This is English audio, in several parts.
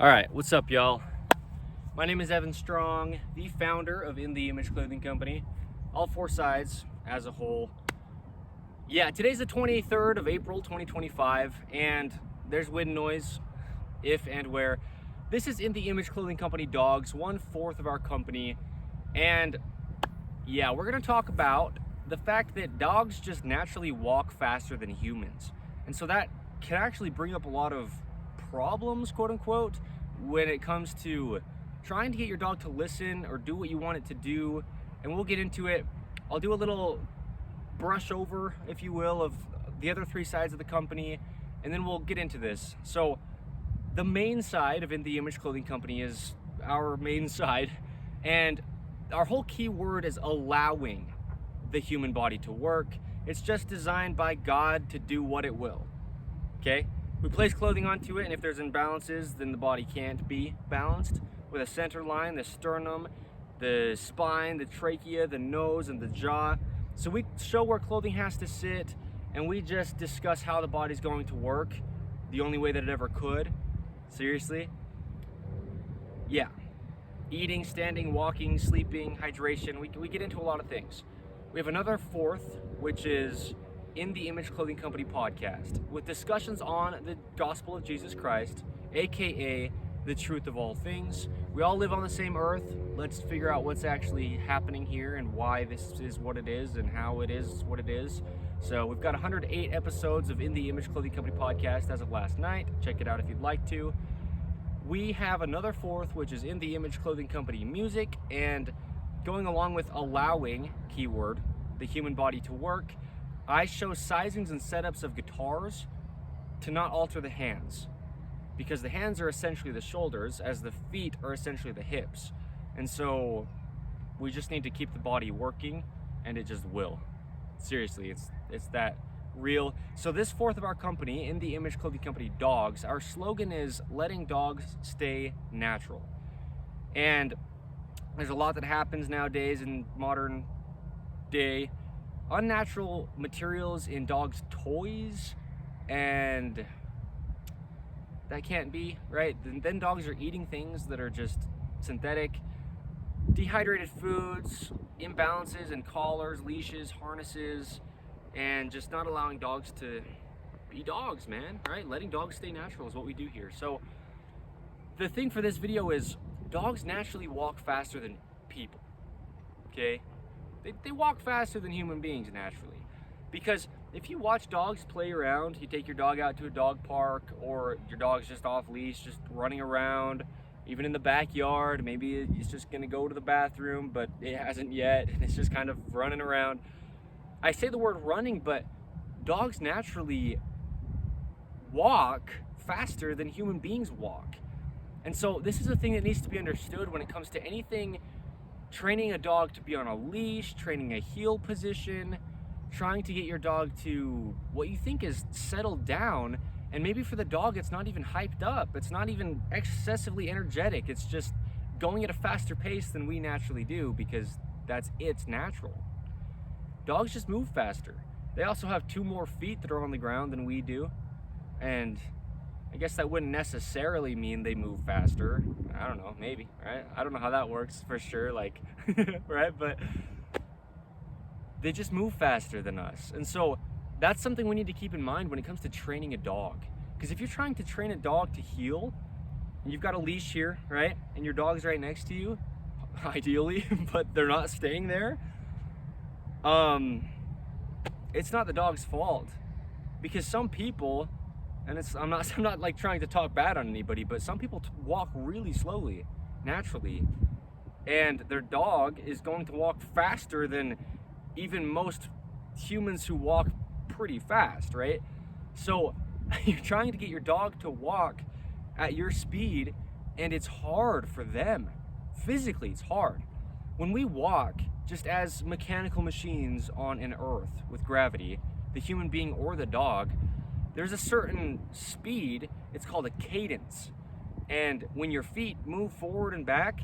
All right, what's up, y'all? My name is Evan Strong, the founder of In the Image Clothing Company, all four sides as a whole. Yeah, today's the 23rd of April, 2025, and there's wind noise, if and where. This is In the Image Clothing Company Dogs, 1/4 of our company, and yeah, we're gonna talk about the fact that dogs just naturally walk faster than humans. And so that can actually bring up a lot of problems, quote unquote, when it comes to trying to get your dog to listen or do what you want it to do. And we'll get into it. I'll do a little brush over, if you will, of the other three sides of the company, and then we'll get into this. So the main side of In the Image Clothing Company is our main side, and our whole key word is allowing the human body to work. It's just designed by God to do what it will. Okay? We place clothing onto it, and if there's imbalances, then the body can't be balanced. With a center line, the sternum, the spine, the trachea, the nose, and the jaw. So we show where clothing has to sit, and we just discuss how the body's going to work the only way that it ever could. Seriously. Yeah. Eating, standing, walking, sleeping, hydration. We get into a lot of things. We have another fourth, which is In the Image Clothing Company podcast, with discussions on the gospel of Jesus Christ, aka the truth of all things. We all live on the same earth. Let's figure out what's actually happening here and why this is what it is and how it is what it is. So we've got 108 episodes of In the Image Clothing Company podcast as of last night. Check it out if you'd like to. We have another fourth, which is In the Image Clothing Company music, and going along with allowing, keyword, the human body to work, I show sizings and setups of guitars to not alter the hands, because the hands are essentially the shoulders as the feet are essentially the hips. And so we just need to keep the body working, and it just will. Seriously, it's that real. So this fourth of our company, In the Image Clothing Company Dogs, our slogan is letting dogs stay natural. And there's a lot that happens nowadays in modern day. Unnatural materials in dogs' toys, and that can't be, right? Then dogs are eating things that are just synthetic, dehydrated foods, imbalances in collars, leashes, harnesses, and just not allowing dogs to be dogs, man, right? Letting dogs stay natural is what we do here. So the thing for this video is dogs naturally walk faster than people, okay? They walk faster than human beings naturally, because if you watch dogs play around, you take your dog out to a dog park, or your dog's just off leash, just running around, even in the backyard. Maybe it's just gonna go to the bathroom, but it hasn't yet, and it's just kind of running around. I say the word running, but dogs naturally walk faster than human beings walk. And so this is a thing that needs to be understood when it comes to anything. Training a dog to be on a leash, training a heel position, trying to get your dog to what you think is settled down. And maybe for the dog, it's not even hyped up. It's not even excessively energetic. It's just going at a faster pace than we naturally do, because it's natural. Dogs just move faster. They also have 2 more feet that are on the ground than we do. And I guess that wouldn't necessarily mean they move faster. I don't know, maybe, right? I don't know how that works for sure, like, right? But they just move faster than us. And so that's something we need to keep in mind when it comes to training a dog. Because if you're trying to train a dog to heel, and you've got a leash here, right? And your dog's right next to you, ideally, but they're not staying there, it's not the dog's fault. Because some people, and I'm not like trying to talk bad on anybody, but some people walk really slowly, naturally, and their dog is going to walk faster than even most humans who walk pretty fast, right? So you're trying to get your dog to walk at your speed, and it's hard for them. Physically, it's hard. When we walk, just as mechanical machines on an earth with gravity, the human being or the dog, there's a certain speed, it's called a cadence. And when your feet move forward and back,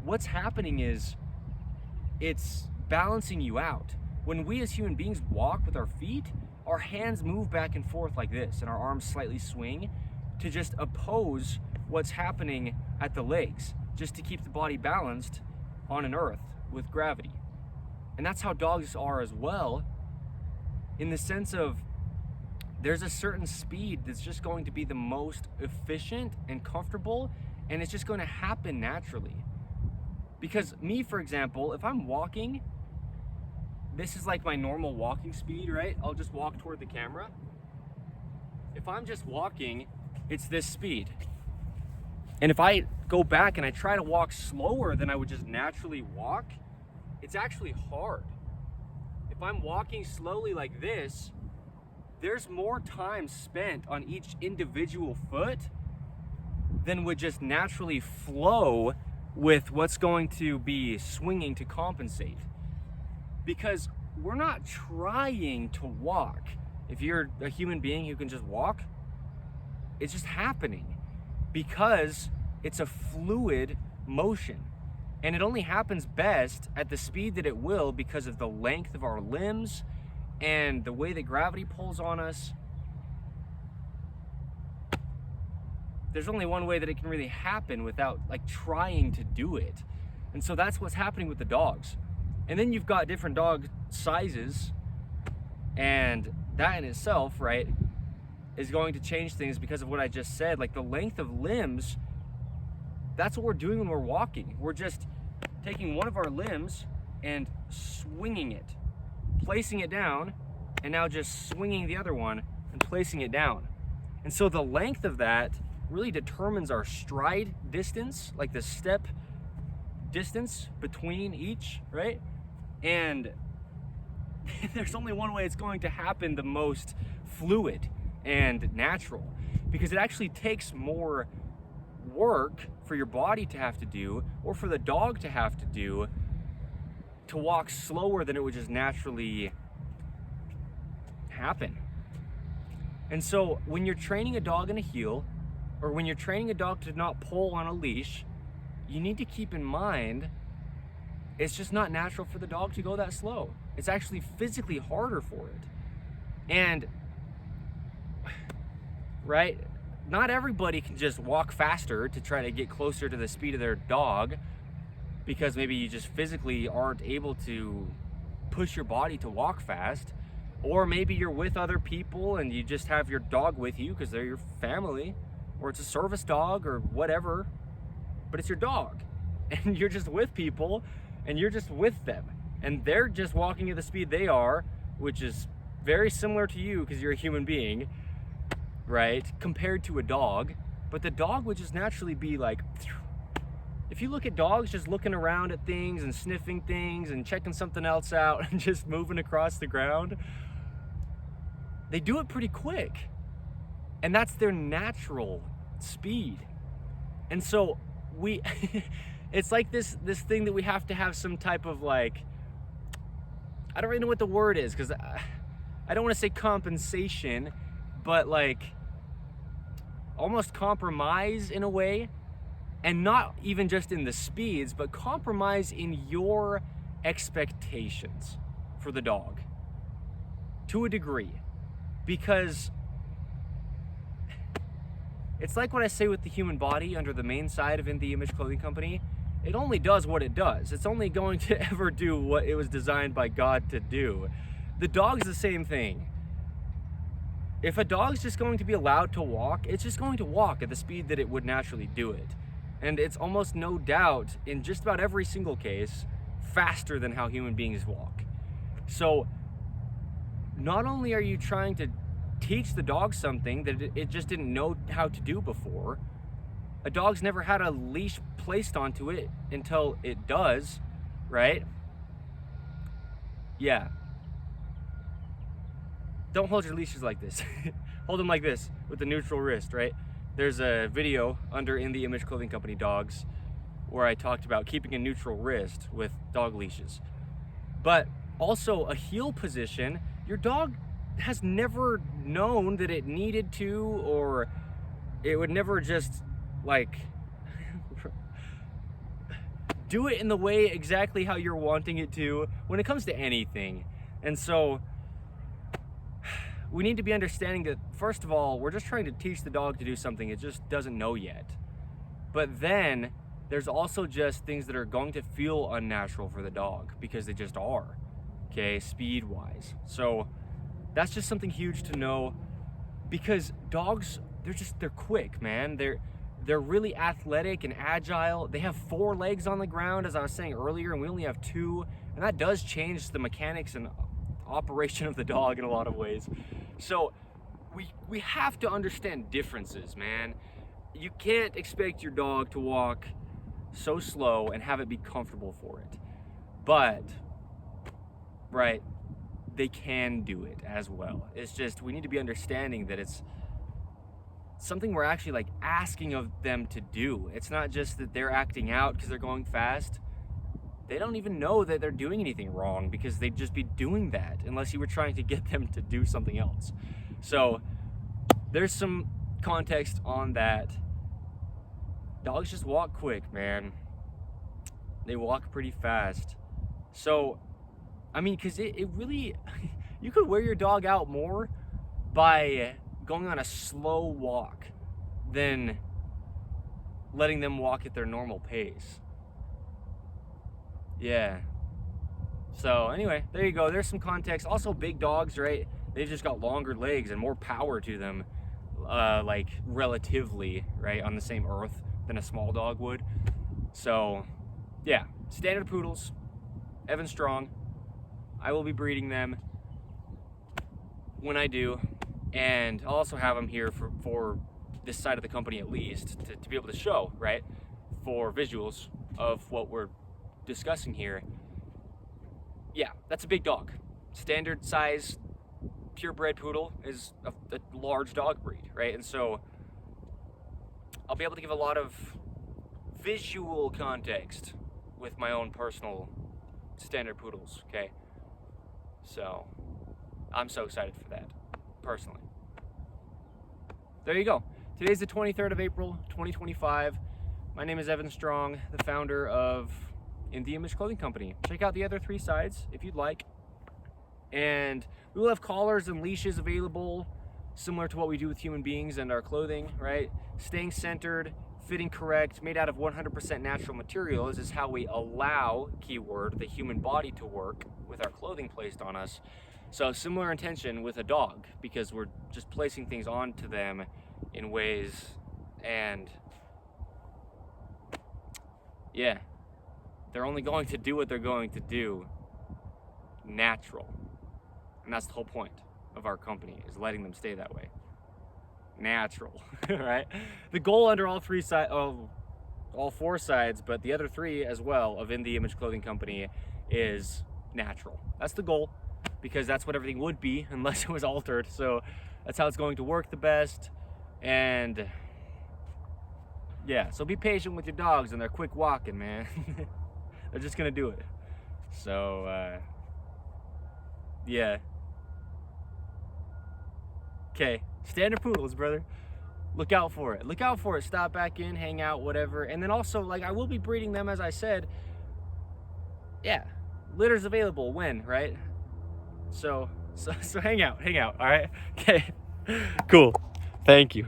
what's happening is it's balancing you out. When we as human beings walk with our feet, our hands move back and forth like this, and our arms slightly swing to just oppose what's happening at the legs, just to keep the body balanced on an earth with gravity. And that's how dogs are as well, in the sense of there's a certain speed that's just going to be the most efficient and comfortable, and it's just going to happen naturally. Because me, for example, if I'm walking, this is like my normal walking speed, right? I'll just walk toward the camera. If I'm just walking, it's this speed. And if I go back and I try to walk slower than I would just naturally walk, it's actually hard. If I'm walking slowly like this, there's more time spent on each individual foot than would just naturally flow with what's going to be swinging to compensate. Because we're not trying to walk. If you're a human being who can just walk, it's just happening because it's a fluid motion. And it only happens best at the speed that it will because of the length of our limbs and the way that gravity pulls on us. There's only one way that it can really happen without like trying to do it. And so that's what's happening with the dogs. And then you've got different dog sizes, and that in itself, right, is going to change things because of what I just said. Like the length of limbs, that's what we're doing when we're walking. We're just taking one of our limbs and swinging it, placing it down, and now just swinging the other one and placing it down. And so the length of that really determines our stride distance, like the step distance between each, right? And there's only one way it's going to happen the most fluid and natural, because it actually takes more work for your body to have to do, or for the dog to have to do, to walk slower than it would just naturally happen. And so when you're training a dog in a heel, or when you're training a dog to not pull on a leash, you need to keep in mind it's just not natural for the dog to go that slow. It's actually physically harder for it. And, right, not everybody can just walk faster to try to get closer to the speed of their dog, because maybe you just physically aren't able to push your body to walk fast. Or maybe you're with other people and you just have your dog with you because they're your family, or it's a service dog or whatever, but it's your dog. And you're just with people and you're just with them. And they're just walking at the speed they are, which is very similar to you because you're a human being, right? Compared to a dog. But the dog would just naturally be like, if you look at dogs just looking around at things and sniffing things and checking something else out and just moving across the ground, they do it pretty quick. And that's their natural speed. And so we it's like this thing that we have to have some type of like, I don't really know what the word is, because I don't want to say compensation, but like almost compromise in a way. And not even just in the speeds, but compromise in your expectations for the dog to a degree. Because it's like what I say with the human body under the main side of In the Image Clothing Company. It only does what it does. It's only going to ever do what it was designed by God to do. The dog's the same thing. If a dog's just going to be allowed to walk, it's just going to walk at the speed that it would naturally do it. And it's almost no doubt, in just about every single case, faster than how human beings walk. So not only are you trying to teach the dog something that it just didn't know how to do before, a dog's never had a leash placed onto it until it does, right? Yeah. Don't hold your leashes like this. Hold them like this with the neutral wrist, right? There's a video under In the Image Clothing Company Dogs where I talked about keeping a neutral wrist with dog leashes. But also a heel position, your dog has never known that it needed to, or it would never just like do it in the way exactly how you're wanting it to when it comes to anything. And so we need to be understanding that, first of all, we're just trying to teach the dog to do something it just doesn't know yet. But then there's also just things that are going to feel unnatural for the dog because they just are, okay, speed wise. So that's just something huge to know, because dogs, they're quick, man. They're really athletic and agile. They have 4 legs on the ground, as I was saying earlier, and we only have 2, and that does change the mechanics and operation of the dog in a lot of ways. So we have to understand differences, man. You can't expect your dog to walk so slow and have it be comfortable for it. But, right, they can do it as well. It's just, we need to be understanding that it's something we're actually like asking of them to do. It's not just that they're acting out because they're going fast. They don't even know that they're doing anything wrong, because they'd just be doing that unless you were trying to get them to do something else. So there's some context on that. Dogs just walk quick, man. They walk pretty fast. So, I mean, because it really, you could wear your dog out more by going on a slow walk than letting them walk at their normal pace. Yeah. So anyway, there you go. There's some context. Also, big dogs, right? They've just got longer legs and more power to them, like relatively, right, on the same earth than a small dog would. So yeah, standard poodles, Evan Strong. I will be breeding them when I do, and I'll also have them here for this side of the company, at least, to be able to show, right, for visuals of what we're discussing here. Yeah, that's a big dog. Standard size purebred poodle is a large dog breed, right? And so I'll be able to give a lot of visual context with my own personal standard poodles, okay? So I'm so excited for that, personally. There you go. Today's the 23rd of April, 2025. My name is Evan Strong, the founder of In the Image Clothing Company. Check out the other 3 sides if you'd like. And we will have collars and leashes available, similar to what we do with human beings and our clothing, right? Staying centered, fitting correct, made out of 100% natural materials is how we allow, keyword, the human body to work with our clothing placed on us. So similar intention with a dog, because we're just placing things onto them in ways, and yeah, they're only going to do what they're going to do natural. And that's the whole point of our company, is letting them stay that way. Natural, right? The goal under all 4 sides, but the other 3 as well, of In the Image Clothing Company is natural. That's the goal, because that's what everything would be unless it was altered. So that's how it's going to work the best. And yeah, so be patient with your dogs and they're quick walking, man. They're just gonna do it. So yeah. Okay, standard poodles, brother. Look out for it. Look out for it. Stop back in, hang out, whatever. And then also, like, I will be breeding them, as I said. Yeah, litter's available when, right? So hang out, all right? Okay, cool. Thank you.